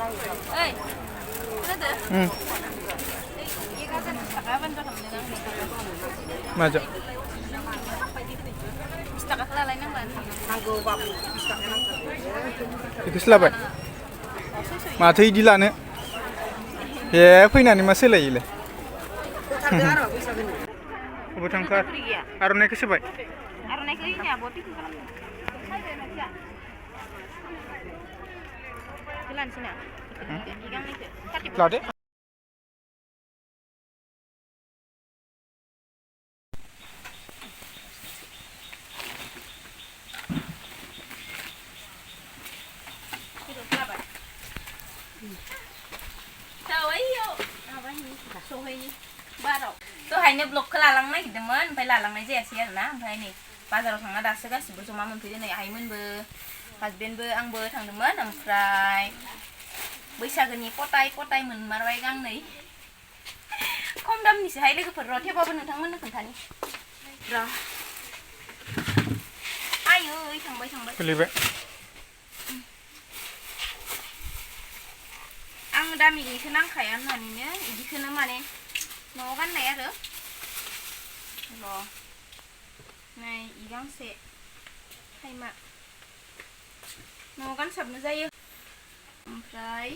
Ơi, nó được. Cái cái saka ban ka kamne nang Maja. Saka lalai nang ban. Nago bab saka nang. Itu selabai. माथो इदि लानो ए फैनानै मा सोलायोलाय Tangga arah bisa gini. अबाव थांखो आर'नाइखौ सोबाय Arunai ke ini aboti kan. Jalan sini. Igang itu. लादो Dahaynya blok kelalangnya gitu men, sampai lalangnya aja sih na, sampai nih pasar sang ada segas cuma mempunyai nih ayman be, husband be, ang be thang demen, sampai बैसागोनि पटाय मोनमारबाय गांनै खम दामनिसो हाय लोगोफोर र' थेवबाबो नोंथांमोननो खोन्थानि र' आयै थांबाय गोलैबाय आं दामिनिखौ नांखाया होननानैनो इदिखौनो माने न'आव गाननाय आरो र' नै इ गांसे टाइमा न'आव गानसाबनो जायो ओमफ्राय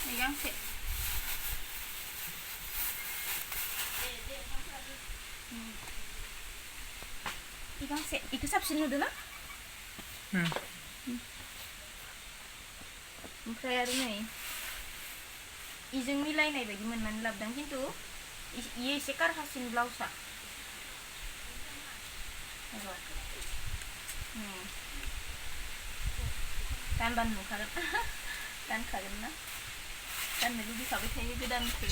नै गांसे इ गांसे इखौ साबसिन नुदों ना ओमफ्राय आरो नै इजों मिलायनाय बायदि मोननानै लाबोदों खिन्थु इयो एसे कारहासिन ब्लाउसआ गानबानो नुखागोन गानखागोन ना गाननो लुबैखाबाय थायो गोदानखौ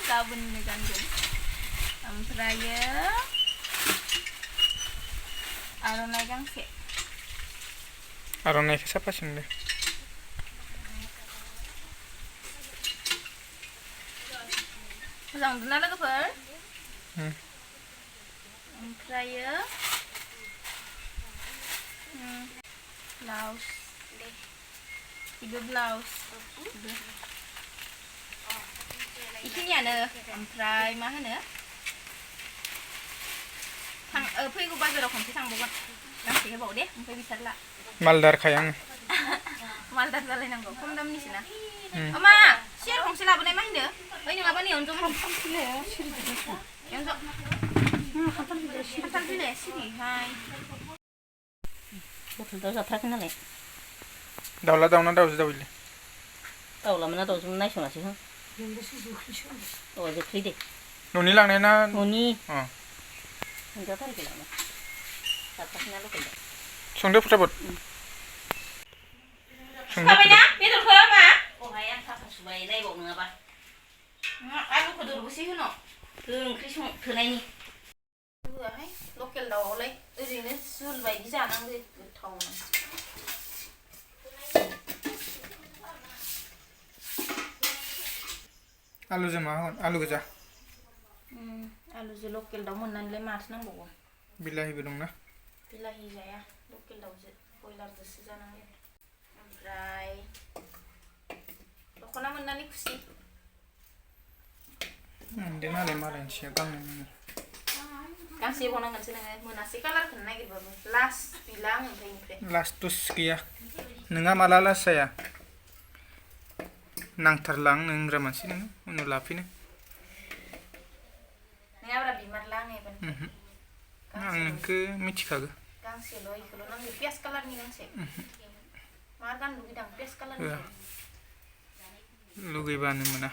गाबोननो गानगोन ओमफ्रायो आर'नाइ गांसे आर'नाइखौ साफासिन नुदों मोजां नुदोंना लोगोफोर ओमफ्रायो ब्लाउस इबो ब्लाउस इखिनियानो ओमफ्राय मा होनो फैगौ बाजाराव खनसे थांबावगोन गांसे होबाव दे ओमफ्राय बिसारला मालदारखाय आङो मालदार जालायनांगौ खम दामनिसो ना मा सियार गंसे लाबोनाय मा होनो ओइ नङाबा नै अनज' खान्थाल बिलाइया सिरिहाय गथ'फ्रा जाथाराखै नालाय दाउला दाउना दाउजो दाउइलाय दाउलामोना दाउजों नायसनासै हो अ जोख्लि दे न'नि लांनाय ना न'नि अ मोनजाथारखै नामा जाथाराखै ना लकेल संदो फटाफट सुखाबायना बेदरखौ मा अहाय आं साफा सुबाय नायबाव नङाबा आलुखौ दरबोसे होनो ओंख्रि थोनायनि होआहाय लकेल दाउआवलाय ओरैनो झुल बायदि जानांगौ गोथावनो आलुजों मा होगोन आलु गोजा आलुजों लकेल दाउ मोननानैलाय माथो नांबावगौ बिलाहिबो दंना बिलाहि जाया लकेल दाउजों बयलारजोंसो जानांगौ ओमफ्राय दख'ना मोननानै खुसि दे नालाय मालायनि सिया गांनै मोनो गांसे बनांगोनसो नोङो मोनासै कालारखौनो नागिरबाबो लास्ट गैला आं ओमफ्राय लास्ट दस गैया नोंहा माला लास्ट जाया नांथारला आं नों होनग्रा मानसि नोङो उनाव लाफिनो नङाब्रा बिमारला आं एबार आं नोंखौ मिथिखागो गांसेल' इखौल' नांगौ पियास कालारनि गांसे मा गाननो लुगैदां पियास कालारनि लुगैबानो मोना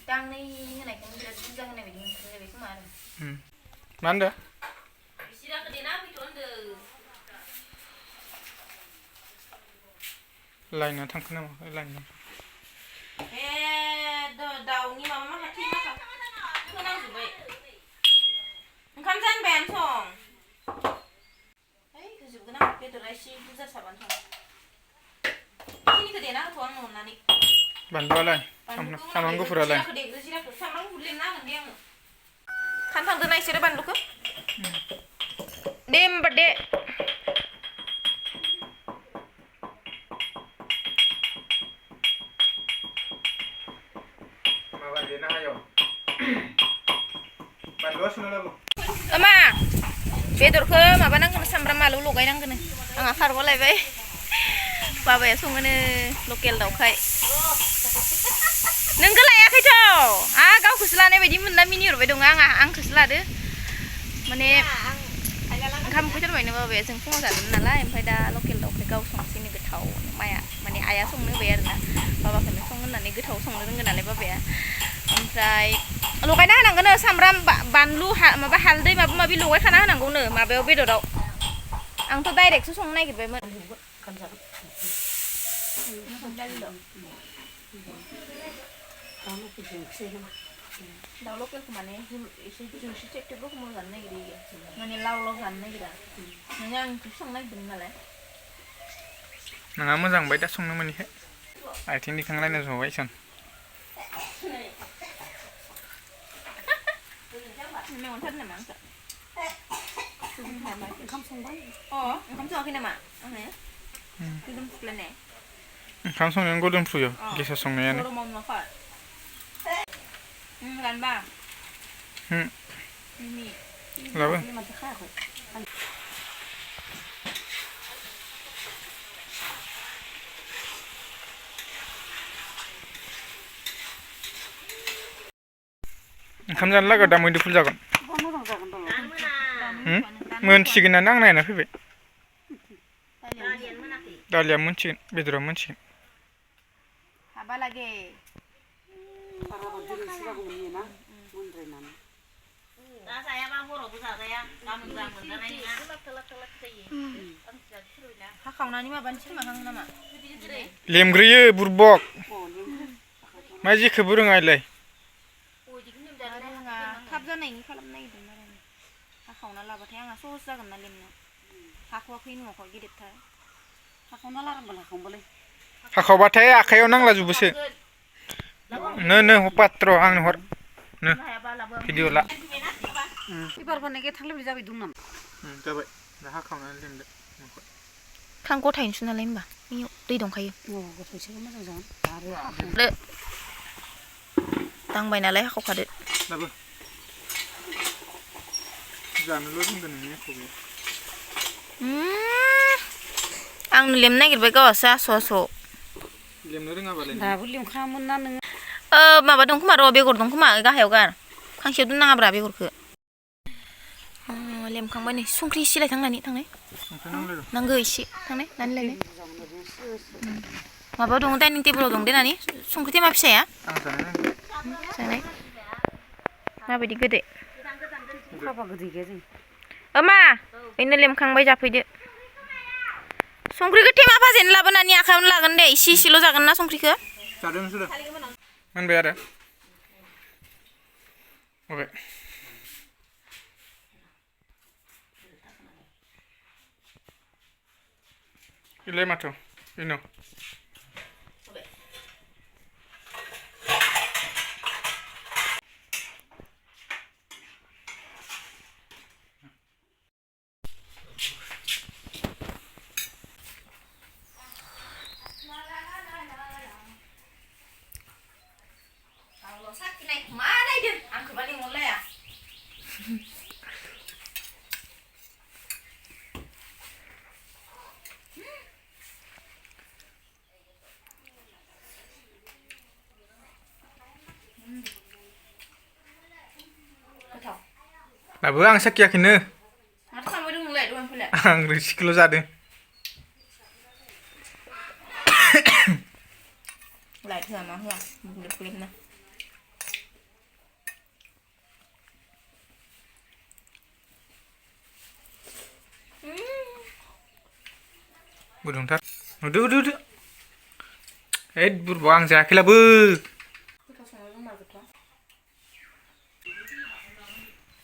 गांनै होनायखौनो बिराद बुरजा होनाय बायदि मोनथारबाय खोमा आरो मा होनदों बिसिराखौ देना फैथ' होनदों लाइना थांखो नामा लाइना दाउनि माबा माखासे होनांजोब्बाय ओंखाम जानबायानो सं ओइ होजोबगोन आं बेदरा एसे बुरजा साबानो सं बेखिनिखौ देना होथ' आंनो अननानै बानलुआलाय सामब्राम गुफुरालाय जिराखौ सामब्राम गुफुर लेमना होगोन दे आङो खानथांदोना इसोरो बानलुखौ दे होमबा दे माबा देना हायो बानलुआ सुना लाबो मा बेदरखौ माबानांगोन सामब्राम आलु लगायनांगोन आंहा खारग'लायबाय बाबाया सङोनो लकेल दाउखाय नोंखौ लायाखैथ' गावखौसो लानाय बायदि मोनना मिनिहरबाय दङ आंखौसो लादो माने ओंखाम उखैथारबायनो बाबाया जों फुङाव जादोंमोन नालाय ओमफ्राय दा लकेल दाउखाय गाव संसैनो गोथाव माया माने आइया संनो होबाय आरोना बाबाखौनो सं होननानै गोथाव संनो रोंगो नालाय बाबाया ओमफ्राय लगायना होनांगोन सामब्राम बानलु माबा हालदै माबा माबि लगायखाना होनांगौनो माबायाव बेदराव आंथ' डाइरेक्टसो संनो नागिरबायमोन दाउ लकेलखौ माने एसे जोंसि टेक्टेब रोखोमाव जानो नागिरो माने लाव लाव जानो नागिरा माने आं ओंख्रि संनो नागिरदों नालाय नोंहा मोजां बाय दा संनो मोनिखाय आथिं दिखांलायना जबाय सन मेगनथार नामा आंखौ ओंखाम संबाय ओंखाम संयाखै नामा आङो गोदोम फुख्लायनाय ओंखाम संनायानो गोदोमफ्रुयो गेसाव संनायानो गरमाव नुवाखै रानबा लाबो ओंखाम जानो लागा दा मैदुफुल जागोन मोनसिगोनानो आं नायना फैबाय दालिया मोनसिगोन बेदरा मोनसिगोन हाबालागे दा जायाबा हरावबो जाजाया गाबोन जा मोनजानाय नङा हाखावनानै माबानोसै माहां नामा लेमग्रोयो बुरबक मा जेखौबो रोङालाय थाब जानायनि खालामनो नागिरदों आरो हाखावना लाबाथाय आंहा सहस जागोन ना लेमनो हाख'वाखै न'खौ गिदिरथार हाखावना लारांबालाय हाखावबालाय हाखावबाथाय आखायाव नांलाजोबोसो नो पात्र आंनो हर नो भिडिअ ला एबार बानायगे थांलाय जाबाय दं नामा जाबाय दा हाखावनानै लेमदो खां गथायनोसै नालाय होमबा बेयाव दै दंखायो गथायसोबो मोजां जागोन आरो दांबाय नालाय हाखावखादो लाबो जानोल' रोंगोन नोंनि एख' गैया आंनो लेमनो नागिरबाय गावहासो आस' आस' लेमनो रोङाबालाय दाबो लेमखामोन ना नोङो माबा दं खोमा र' बेगर दं खोमा गाहायाव गार खांसेयाव दोननाङाब्रा बेगरखौ लेमखांबाय नै संख्रि एसेलाय थांनाय नांगौ एसे थांनाय नानि लायलाय माबा दं डाइनिं टेबोलाव दं दे नानि संख्रि थेमा फिसाया जानाय माबायदि गोदै मा ओरैनो लेमखांबाय जाफैदो संख्रिखौ थेमा फाजेनो लाबोनानै आखायावनो लागोन दे इसे इसेल' जागोन ना संख्रिखौ जादों नोंसोरो मोनबाय आरो मोनबाय इलाय माथो इनो लाबो आं साखियाखैनो माथो खालामबाय दं नोंलाय दहायनिफ्राय आं रोसिखौल' जादों लाइट होआ मा होआ बुलेट बुलेटनो गुदुंथार होदो होदो होदो हैद बुरबा आं जायाखैलाबो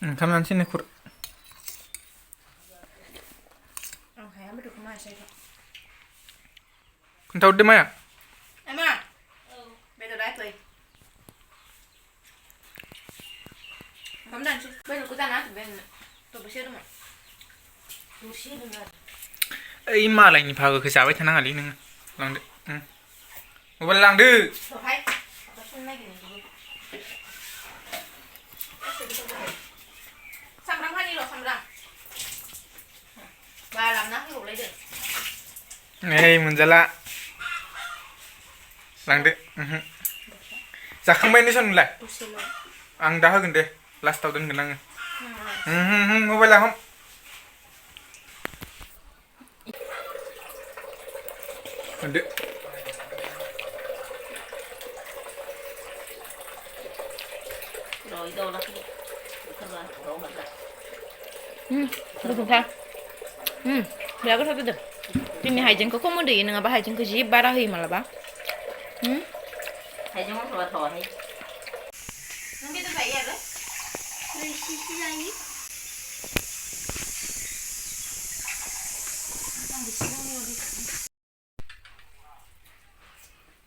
ओंखाम जानोसै नो खुर खोन्थाहरदो माया Emma, betul dah tu. Kamu dah, betul kita nak tu betul bersih tu mah. ओइ मालायनि भागोखौ जाबाय थानाङालै नोङो लांदो मबाइल लांदो जहाय संनो नागिरदों सामब्राम फानिल' सामब्राम बालामना होबावलायदो नै मोनजाला लांदो जाखांबाय नोंलाय आं दा होगोन दे लास्टाव दोनगोन आङो मबाइला हम होदो rồi đâu nó không là đổ mình lại गोथावथार बिराद गोथाव जादों दिनै हाइजेंखौ खम होदो नङाबा हाइजेंखौ जि बारा होयो मालाबा hay giống thò thò hay नों बेदर जायो आरो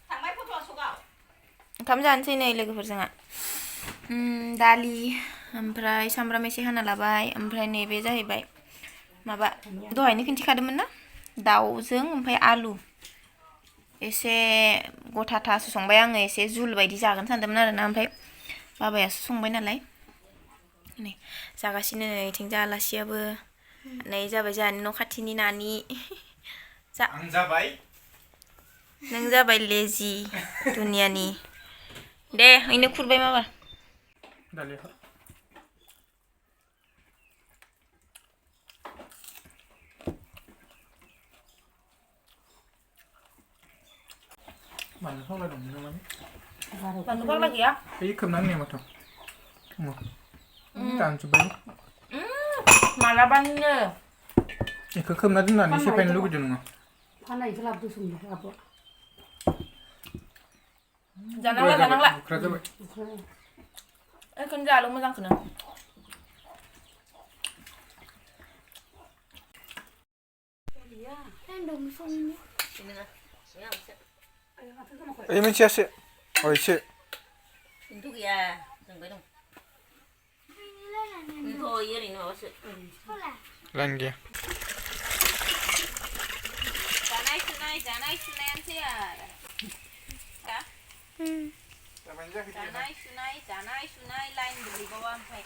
थांबाय फट'आ सगाव ओंखाम जानोसै नै लोगोफोरजोंहा दालि ओमफ्राय सामब्राम एसे हाना लाबाय ओमफ्राय नैबे जाहैबाय माबा दहायनो खिन्थिखादोंमोन ना दाउजों ओमफ्राय आलु एसे गथाथासो संबाय आङो एसे जुल बायदि जागोन सानदोंमोन आरोना ओमफ्राय बाबायासो संबाय नालाय नै जागासिनो नैथिंजा आलासियाबो नै जाबाय जोंहानि न' खाथिनि नानि जा आं जाबाय नों जाबाय लेजि दुनियानि दे इनो खुरबाय माबा दालि बानलु फाग्ला दं नामा बानलु फाग्ला गैया बै खोबनानै होनाय माथो दानजोब्बाय मालाबानो बेखौ खोबना दोननानै सेफायनो लुगैदों नङा फाननायखौ लाबोदो संनो आब' जानांला बुख्रा जाबाय ओइखौनो जालु मोजांखौनो ओइ मोनसेयासो इसे itu ya sampai dong itu ini nih maksud line गैया जानाय सुनायानोसै आरो जानाय सुनाय लाइन गोलैबावा ओमफ्राय